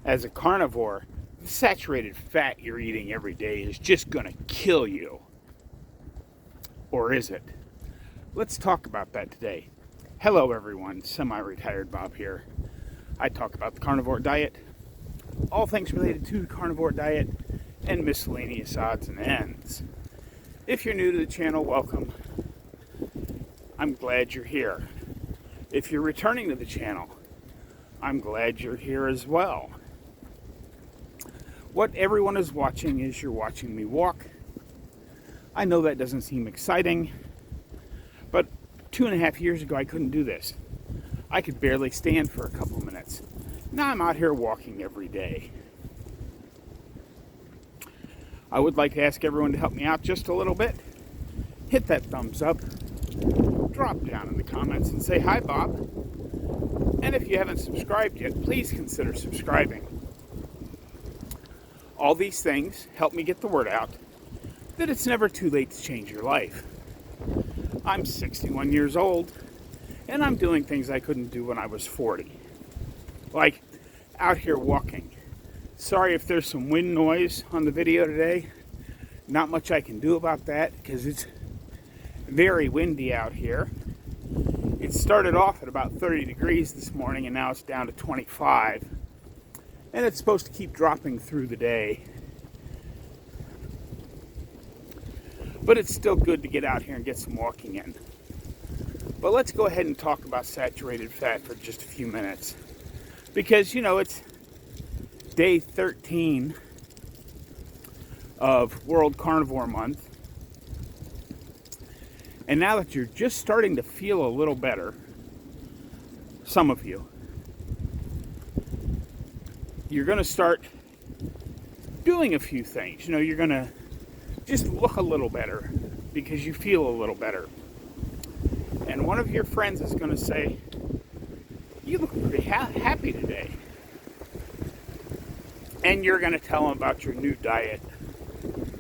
As a carnivore, the saturated fat you're eating every day is just going to kill you. Or is it? Let's talk about that today. Hello everyone, Semi-Retired Bob here. I talk about the carnivore diet, all things related to the carnivore diet, and miscellaneous odds and ends. If you're new to the channel, welcome. I'm glad you're here. If you're returning to the channel, I'm glad you're here as well. What everyone is watching is you're watching me walk. I know that doesn't seem exciting, but 2.5 years ago I couldn't do this. I could barely stand for a couple minutes. Now I'm out here walking every day. I would like to ask everyone to help me out just a little bit. Hit that thumbs up. Drop down in the comments and say hi, Bob. And if you haven't subscribed yet, please consider subscribing. All these things help me get the word out that it's never too late to change your life. I'm 61 years old, and I'm doing things I couldn't do when I was 40. Like out here walking. Sorry if there's some wind noise on the video today. Not much I can do about that because it's very windy out here. It started off at about 30 degrees this morning, and now it's down to 25. And it's supposed to keep dropping through the day. But it's still good to get out here and get some walking in. But let's go ahead and talk about saturated fat for just a few minutes. Because, you know, it's day 13 of World Carnivore Month. And now that you're just starting to feel a little better, some of you, you're going to start doing a few things. You know, you're going to just look a little better because you feel a little better. And one of your friends is going to say, you look pretty happy today. And you're going to tell them about your new diet,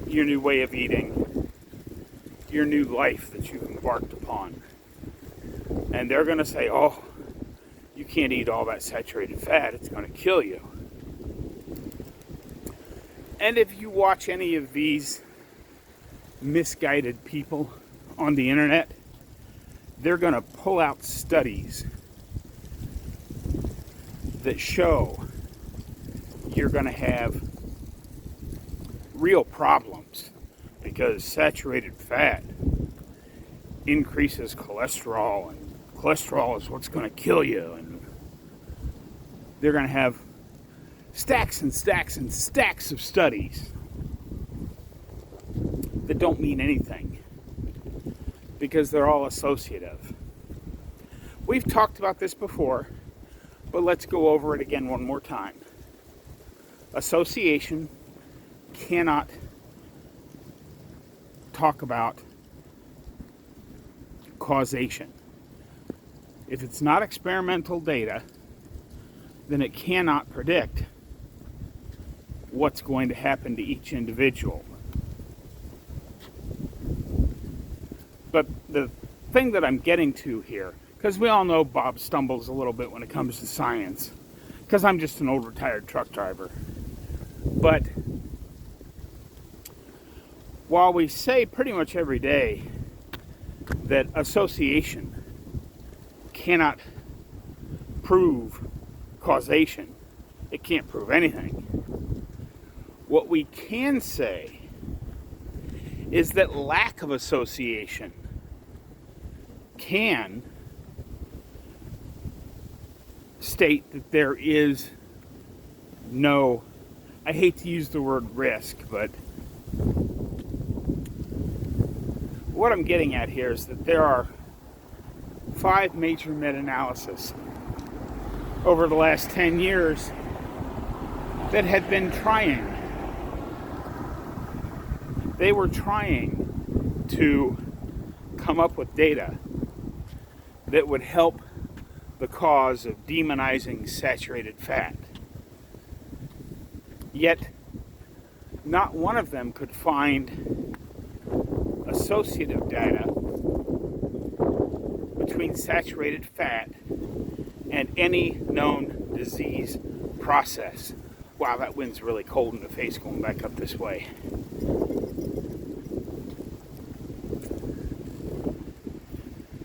your new way of eating, your new life that you've embarked upon. And they're going to say, oh, you can't eat all that saturated fat. It's going to kill you. And if you watch any of these misguided people on the internet, they're going to pull out studies that show you're going to have real problems because saturated fat increases cholesterol, and cholesterol is what's going to kill you. And they're going to have stacks and stacks and stacks of studies that don't mean anything because they're all associative. We've talked about this before, but let's go over it again one more time. Association cannot talk about causation. If it's not experimental data, then it cannot predict what's going to happen to each individual. But the thing that I'm getting to here, because we all know Bob stumbles a little bit when it comes to science, because I'm just an old retired truck driver. But while we say pretty much every day that association cannot prove causation, it can't prove anything. What we can say is that lack of association can state that there is no, I hate to use the word risk, but what I'm getting at here is that there are 5 major meta-analyses over the last 10 years that had been trying. They were trying to come up with data that would help the cause of demonizing saturated fat. Yet, not one of them could find associative data between saturated fat and any known disease process Wow, that wind's really cold in the face going back up this way.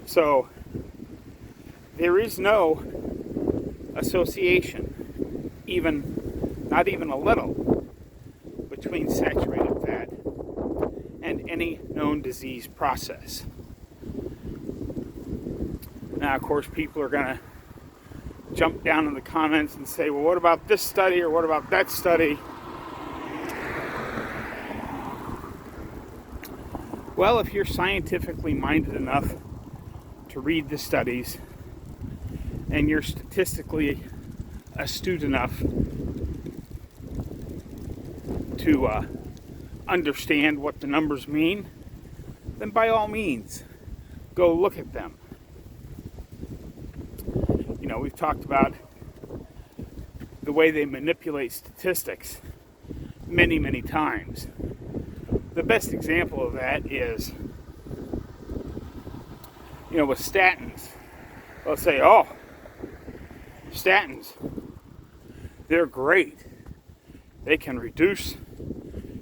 So, there is no association, not even a little, between saturated fat and any known disease process. Now, of course, people are going to jump down in the comments and say, well, what about this study or what about that study? Well, if you're scientifically minded enough to read the studies and you're statistically astute enough to understand what the numbers mean, then by all means, go look at them. You know, we've talked about the way they manipulate statistics many, many times. The best example of that is, you know, with statins. They'll say, oh, statins, they're great. They can reduce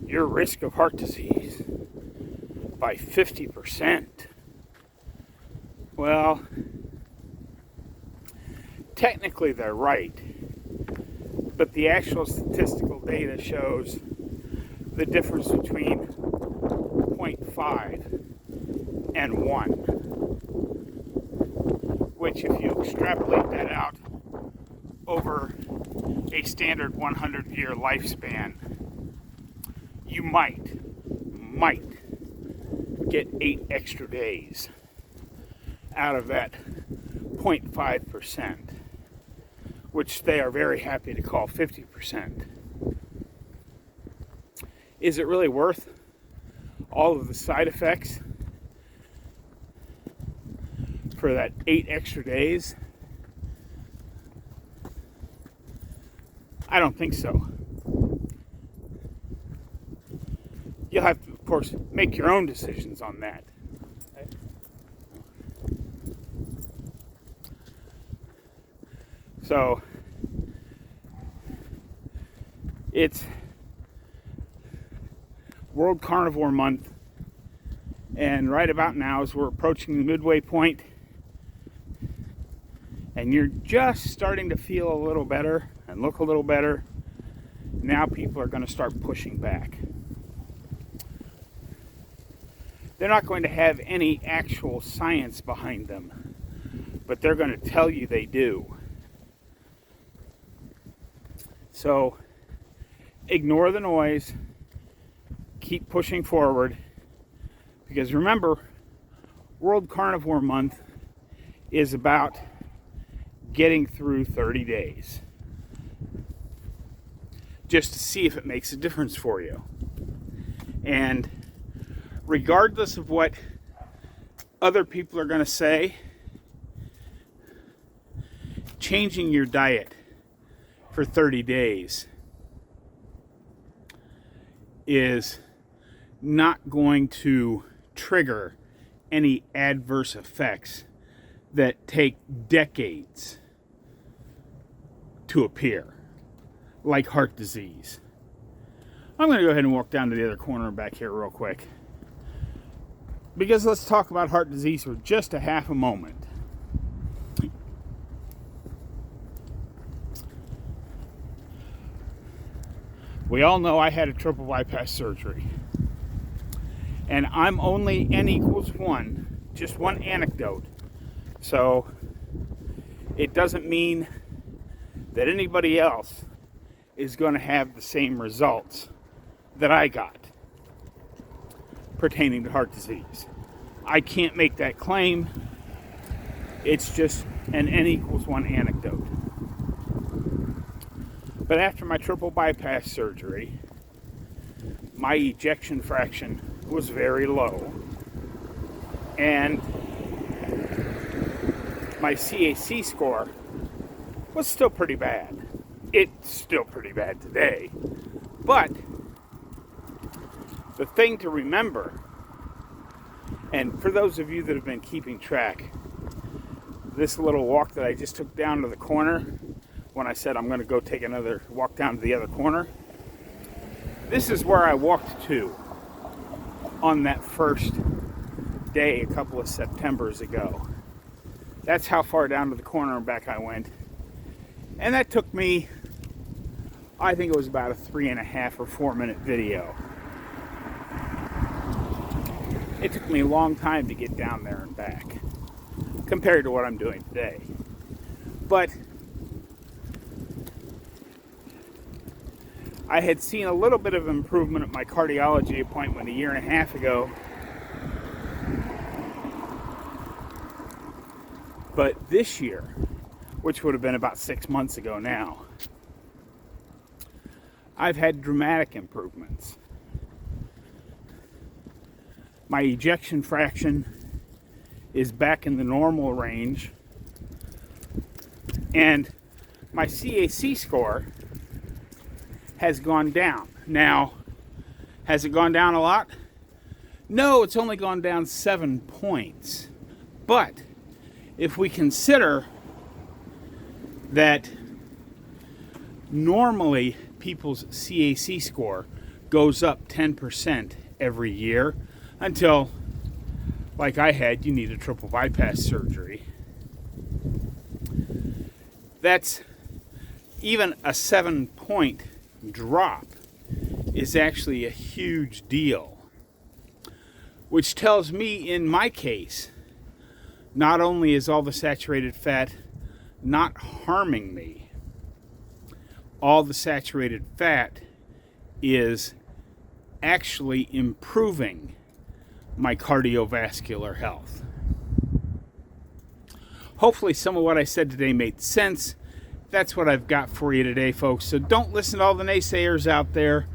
your risk of heart disease by 50%. Well, technically they're right, but the actual statistical data shows the difference between 0.5 and 1, which if you extrapolate that out over a standard 100-year lifespan, you might get 8 extra days out of that 0.5%, which they are very happy to call 50%. Is it really worth all of the side effects for that 8 extra days? I don't think so. You'll have to, of course, make your own decisions on that. So, it's World Carnivore Month, and right about now, as we're approaching the midway point, and you're just starting to feel a little better and look a little better, now people are going to start pushing back. They're not going to have any actual science behind them, but they're going to tell you they do. So, ignore the noise, keep pushing forward, because remember, World Carnivore Month is about getting through 30 days, just to see if it makes a difference for you. And regardless of what other people are going to say, changing your diet for 30 days is not going to trigger any adverse effects that take decades to appear, like heart disease. I'm going to go ahead and walk down to the other corner back here real quick, because let's talk about heart disease for just a half a moment. We all know I had a triple bypass surgery, and I'm only N equals 1, just one anecdote. So it doesn't mean that anybody else is going to have the same results that I got pertaining to heart disease. I can't make that claim. It's just an N equals 1 anecdote. But after my triple bypass surgery, my ejection fraction was very low, and my CAC score was still pretty bad. It's still pretty bad today. But the thing to remember, and for those of you that have been keeping track, this little walk that I just took down to the corner when I said I'm going to go take another walk down to the other corner. This is where I walked to on that first day a couple of Septembers ago. That's how far down to the corner and back I went. And that took me, I think it was about a 3.5 or 4 minute video. It took me a long time to get down there and back compared to what I'm doing today. But I had seen a little bit of improvement at my cardiology appointment a 1.5 years ago. But this year, which would have been about 6 months ago now, I've had dramatic improvements. My ejection fraction is back in the normal range, and my CAC score has gone down. Now, has it gone down a lot? No, it's only gone down 7 points. But if we consider that normally people's CAC score goes up 10% every year until, like I had, you need a triple bypass surgery. That's even a 7-point drop is actually a huge deal, which tells me in my case, not only is all the saturated fat not harming me, all the saturated fat is actually improving my cardiovascular health. Hopefully some of what I said today made sense. That's what I've got for you today, folks. So don't listen to all the naysayers out there.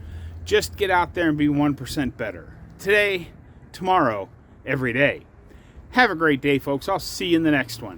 Just get out there and be 1% better. Today, tomorrow, every day. Have a great day, folks. I'll see you in the next one.